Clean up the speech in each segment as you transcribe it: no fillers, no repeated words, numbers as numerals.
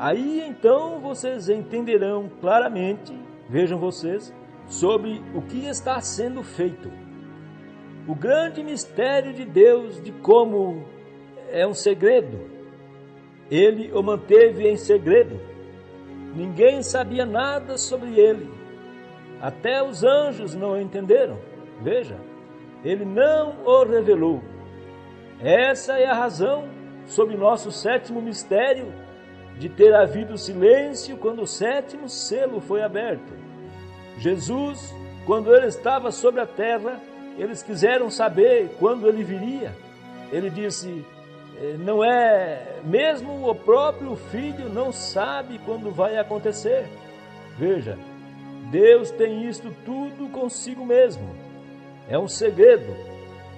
Aí então vocês entenderão claramente, vejam vocês, sobre o que está sendo feito. O grande mistério de Deus, de como é um segredo, Ele o manteve em segredo. Ninguém sabia nada sobre Ele. Até os anjos não entenderam. Veja, Ele não o revelou. Essa é a razão sobre nosso sétimo mistério, de ter havido silêncio quando o sétimo selo foi aberto. Jesus, quando Ele estava sobre a terra, eles quiseram saber quando Ele viria. Ele disse, não é, mesmo o próprio Filho não sabe quando vai acontecer. Veja, Deus tem isto tudo consigo mesmo. É um segredo.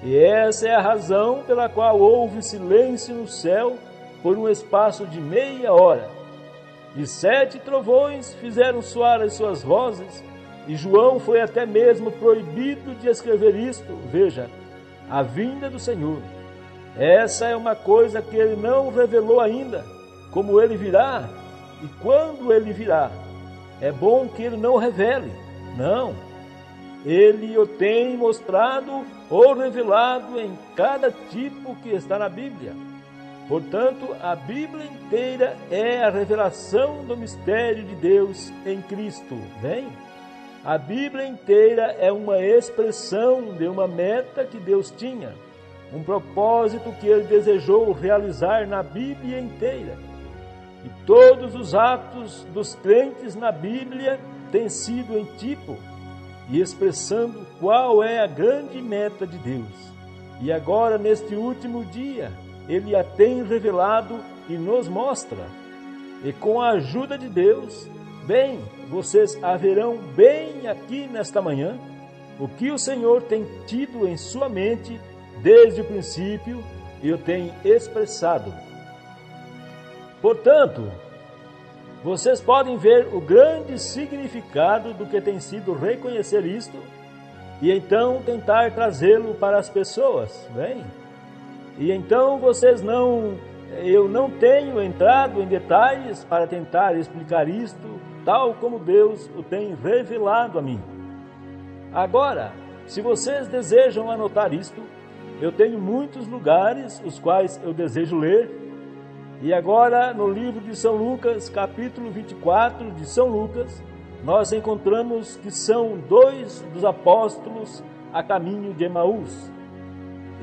E essa é a razão pela qual houve silêncio no céu por um espaço de meia hora. E 7 trovões fizeram soar as suas vozes, e João foi até mesmo proibido de escrever isto. Veja, a vinda do Senhor. Essa é uma coisa que Ele não revelou ainda, como Ele virá e quando Ele virá. É bom que Ele não revele, não. Ele o tem mostrado ou revelado em cada tipo que está na Bíblia. Portanto, a Bíblia inteira é a revelação do mistério de Deus em Cristo. Bem, a Bíblia inteira é uma expressão de uma meta que Deus tinha, um propósito que Ele desejou realizar na Bíblia inteira. E todos os atos dos crentes na Bíblia têm sido em tipo e expressando qual é a grande meta de Deus. E agora, neste último dia, Ele a tem revelado e nos mostra. E com a ajuda de Deus, bem, vocês haverão bem aqui nesta manhã o que o Senhor tem tido em sua mente desde o princípio e o tem expressado. Portanto, vocês podem ver o grande significado do que tem sido reconhecer isto e então tentar trazê-lo para as pessoas, bem? E então eu não tenho entrado em detalhes para tentar explicar isto tal como Deus o tem revelado a mim. Agora, se vocês desejam anotar isto, eu tenho muitos lugares os quais eu desejo ler. E agora, no livro de São Lucas, capítulo 24 de São Lucas, nós encontramos que são 2 dos apóstolos a caminho de Emaús.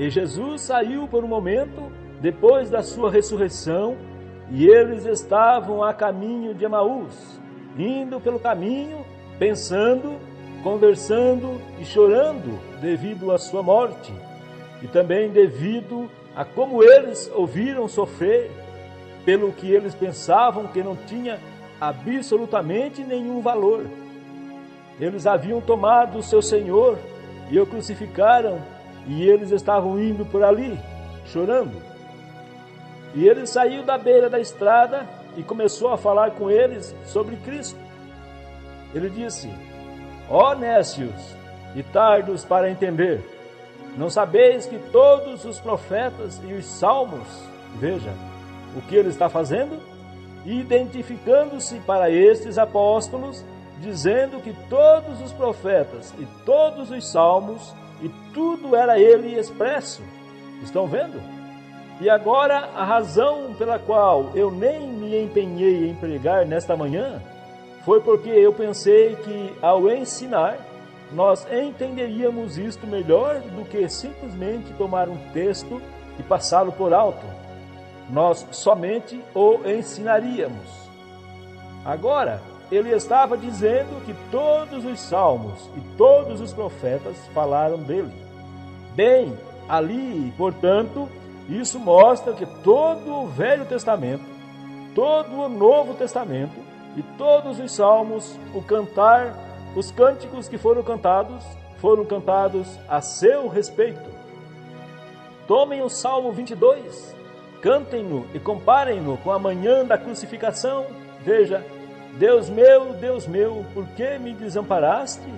E Jesus saiu por um momento depois da sua ressurreição e eles estavam a caminho de Emaús, indo pelo caminho, pensando, conversando e chorando devido à sua morte e também devido a como eles ouviram sofrer pelo que eles pensavam que não tinha absolutamente nenhum valor. Eles haviam tomado o seu Senhor e o crucificaram e eles estavam indo por ali, chorando. E ele saiu da beira da estrada e começou a falar com eles sobre Cristo. Ele disse, ó nécios e tardos para entender, não sabeis que todos os profetas e os salmos, veja, o que ele está fazendo? Identificando-se para estes apóstolos, dizendo que todos os profetas e todos os salmos e tudo era ele expresso. Estão vendo? E agora a razão pela qual eu nem me empenhei em pregar nesta manhã foi porque eu pensei que ao ensinar nós entenderíamos isto melhor do que simplesmente tomar um texto e passá-lo por alto. Nós somente o ensinaríamos. Agora, ele estava dizendo que todos os salmos e todos os profetas falaram dele. Bem, ali, portanto, isso mostra que todo o Velho Testamento, todo o Novo Testamento e todos os salmos, os cânticos que foram cantados a seu respeito. Tomem o Salmo 22, cantem-no e comparem-no com a manhã da crucificação. Veja, Deus meu, por que me desamparaste?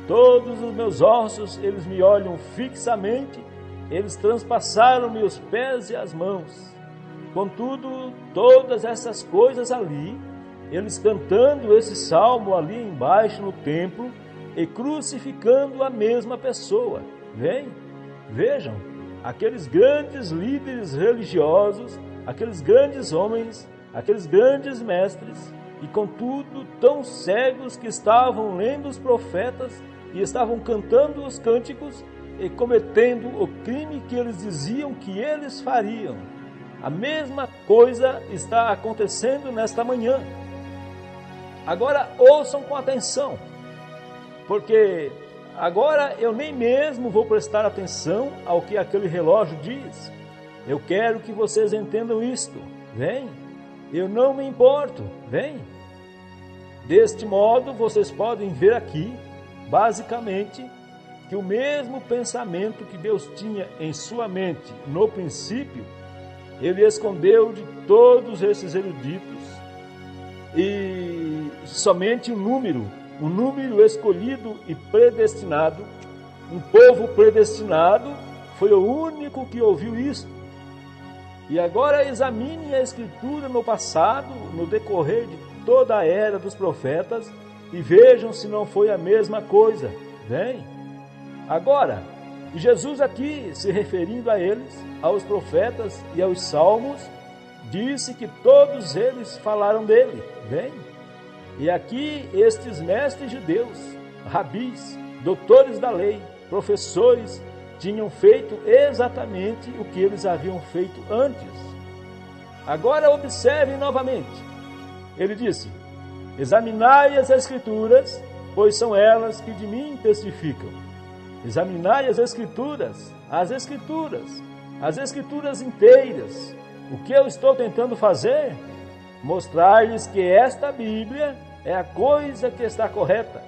Todos os meus ossos, eles me olham fixamente, eles transpassaram-me os pés e as mãos. Contudo, todas essas coisas ali, eles cantando esse salmo ali embaixo no templo e crucificando a mesma pessoa. Vejam, aqueles grandes líderes religiosos, aqueles grandes homens, aqueles grandes mestres, e contudo tão cegos que estavam lendo os profetas e estavam cantando os cânticos e cometendo o crime que eles diziam que eles fariam. A mesma coisa está acontecendo nesta manhã. Agora ouçam com atenção, porque agora eu nem mesmo vou prestar atenção ao que aquele relógio diz. Eu quero que vocês entendam isto. Eu não me importo. Deste modo, vocês podem ver aqui, basicamente, que o mesmo pensamento que Deus tinha em sua mente no princípio, Ele escondeu de todos esses eruditos, e somente um número escolhido e predestinado, um povo predestinado, foi o único que ouviu isso. E agora examine a Escritura no passado, no decorrer de toda a era dos profetas, e vejam se não foi a mesma coisa. Agora, Jesus aqui, se referindo a eles, aos profetas e aos salmos, disse que todos eles falaram dele. E aqui estes mestres judeus, rabis, doutores da lei, professores, tinham feito exatamente o que eles haviam feito antes. Agora observem novamente. Ele disse: examinai as Escrituras, pois são elas que de mim testificam. Examinai as Escrituras inteiras. O que eu estou tentando fazer? Mostrar-lhes que esta Bíblia é a coisa que está correta.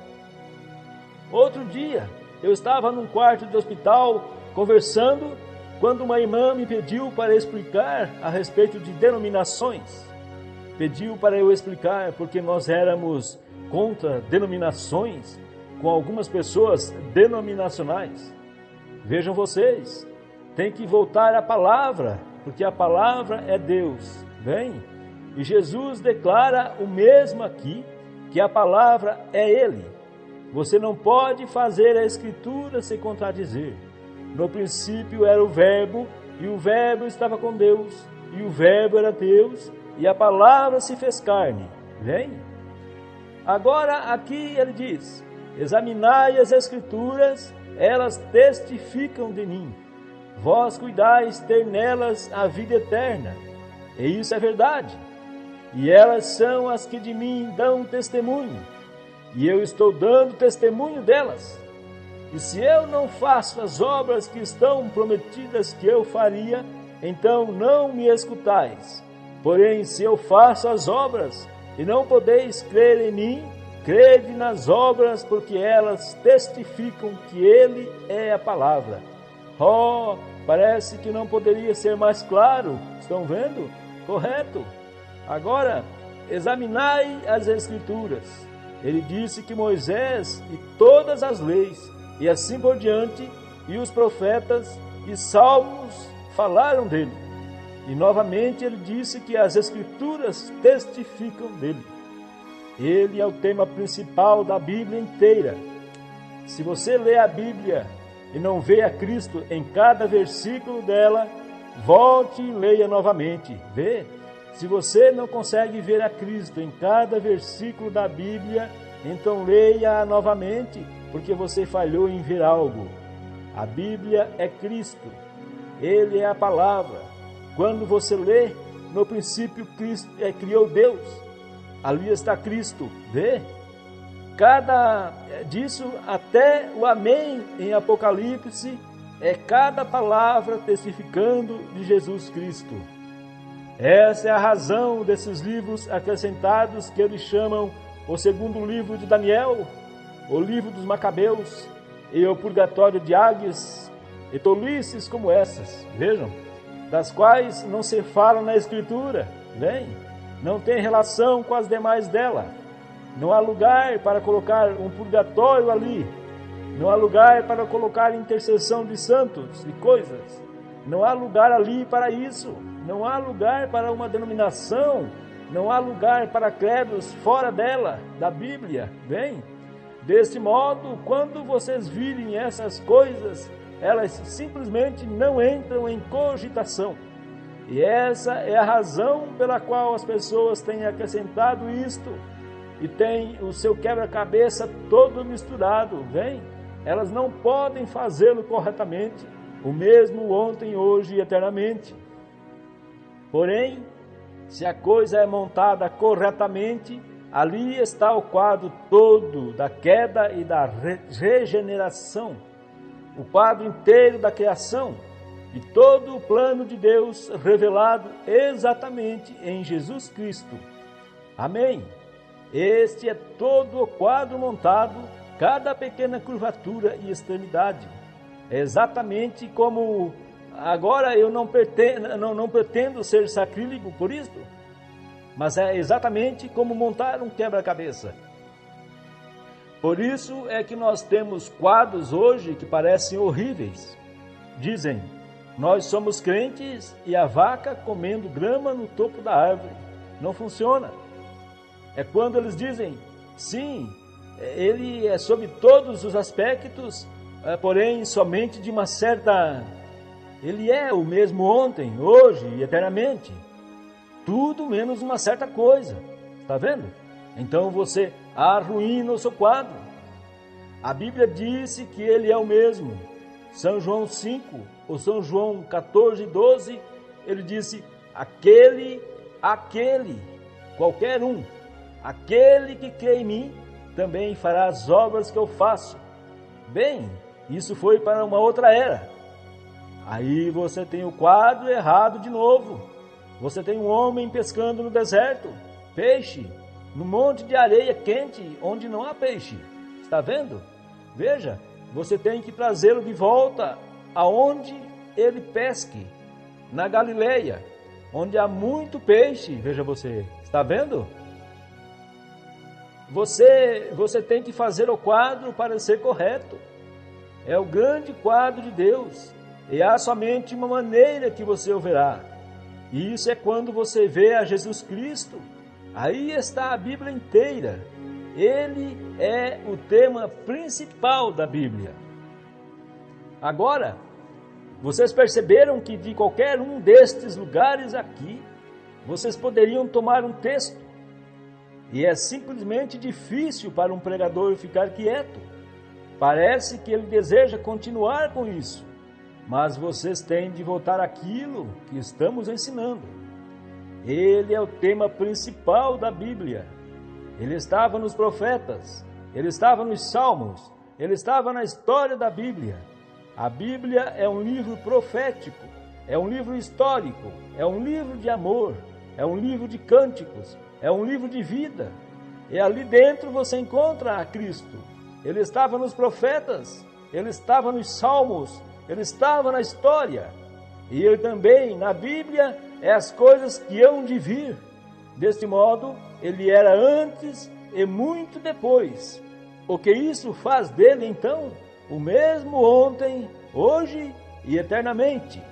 Outro dia, eu estava num quarto de hospital conversando, quando uma irmã me pediu para explicar a respeito de denominações. Pediu para eu explicar porque nós éramos contra denominações, com algumas pessoas denominacionais. Vejam vocês, tem que voltar à palavra, porque a palavra é Deus. E Jesus declara o mesmo aqui, que a palavra é Ele. Você não pode fazer a Escritura se contradizer. No princípio era o Verbo, e o Verbo estava com Deus, e o Verbo era Deus, e a palavra se fez carne. Agora aqui ele diz: examinai as Escrituras, elas testificam de mim. Vós cuidais ter nelas a vida eterna. E isso é verdade. E elas são as que de mim dão testemunho. E eu estou dando testemunho delas. E se eu não faço as obras que estão prometidas que eu faria, então não me escutais. Porém, se eu faço as obras e não podeis crer em mim, crede nas obras, porque elas testificam que Ele é a palavra. Parece que não poderia ser mais claro. Estão vendo? Correto. Agora, examinai as Escrituras. Ele disse que Moisés e todas as leis, e assim por diante, e os profetas e salmos falaram dele. E novamente ele disse que as Escrituras testificam dele. Ele é o tema principal da Bíblia inteira. Se você lê a Bíblia e não vê a Cristo em cada versículo dela, volte e leia novamente. Se você não consegue ver a Cristo em cada versículo da Bíblia, então leia novamente, porque você falhou em ver algo. A Bíblia é Cristo. Ele é a palavra. Quando você lê, no princípio Cristo criou Deus. Ali está Cristo. Cada disso até o amém em Apocalipse é cada palavra testificando de Jesus Cristo. Essa é a razão desses livros acrescentados que eles chamam o segundo livro de Daniel, o livro dos Macabeus e o purgatório de Águias, e tolices como essas, vejam, das quais não se fala na Escritura, não tem relação com as demais dela. Não há lugar para colocar um purgatório ali, não há lugar para colocar intercessão de santos e coisas. Não há lugar ali para isso. Não há lugar para uma denominação. Não há lugar para credos fora dela, da Bíblia. Bem, deste modo, quando vocês virem essas coisas, elas simplesmente não entram em cogitação. E essa é a razão pela qual as pessoas têm acrescentado isto e têm o seu quebra-cabeça todo misturado, bem? Elas não podem fazê-lo corretamente, o mesmo ontem, hoje e eternamente. Porém, se a coisa é montada corretamente, ali está o quadro todo da queda e da regeneração, o quadro inteiro da criação e todo o plano de Deus revelado exatamente em Jesus Cristo. Amém. Este é todo o quadro montado, cada pequena curvatura e extremidade. É exatamente como... Agora eu não pretendo ser sacrílego por isto, mas é exatamente como montar um quebra-cabeça. Por isso é que nós temos quadros hoje que parecem horríveis. Dizem, nós somos crentes e a vaca comendo grama no topo da árvore. Não funciona. É quando eles dizem, sim, ele é sob todos os aspectos, porém somente de uma certa... Ele é o mesmo ontem, hoje e eternamente. Tudo menos uma certa coisa. Está vendo? Então você arruína o seu quadro. A Bíblia disse que ele é o mesmo. São João 5, ou São João 14, 12, ele disse, aquele, qualquer um, aquele que crê em mim, também fará as obras que eu faço. Bem, isso foi para uma outra era. Aí você tem o quadro errado de novo. Você tem um homem pescando no deserto, peixe, no monte de areia quente, onde não há peixe. Está vendo? Veja, você tem que trazê-lo de volta aonde ele pesque, na Galileia, onde há muito peixe. Veja você, está vendo? Você tem que fazer o quadro parecer correto. É o grande quadro de Deus. E há somente uma maneira que você o verá. E isso é quando você vê a Jesus Cristo. Aí está a Bíblia inteira. Ele é o tema principal da Bíblia. Agora, vocês perceberam que de qualquer um destes lugares aqui, vocês poderiam tomar um texto. E é simplesmente difícil para um pregador ficar quieto. Parece que ele deseja continuar com isso. Mas vocês têm de voltar àquilo que estamos ensinando. Ele é o tema principal da Bíblia. Ele estava nos profetas, ele estava nos salmos, ele estava na história da Bíblia. A Bíblia é um livro profético, é um livro histórico, é um livro de amor, é um livro de cânticos, é um livro de vida. E ali dentro você encontra a Cristo. Ele estava nos profetas, ele estava nos salmos, ele estava na história, e ele também, na Bíblia, é as coisas que hão de vir. Deste modo, ele era antes e muito depois. O que isso faz dele, então? O mesmo ontem, hoje e eternamente.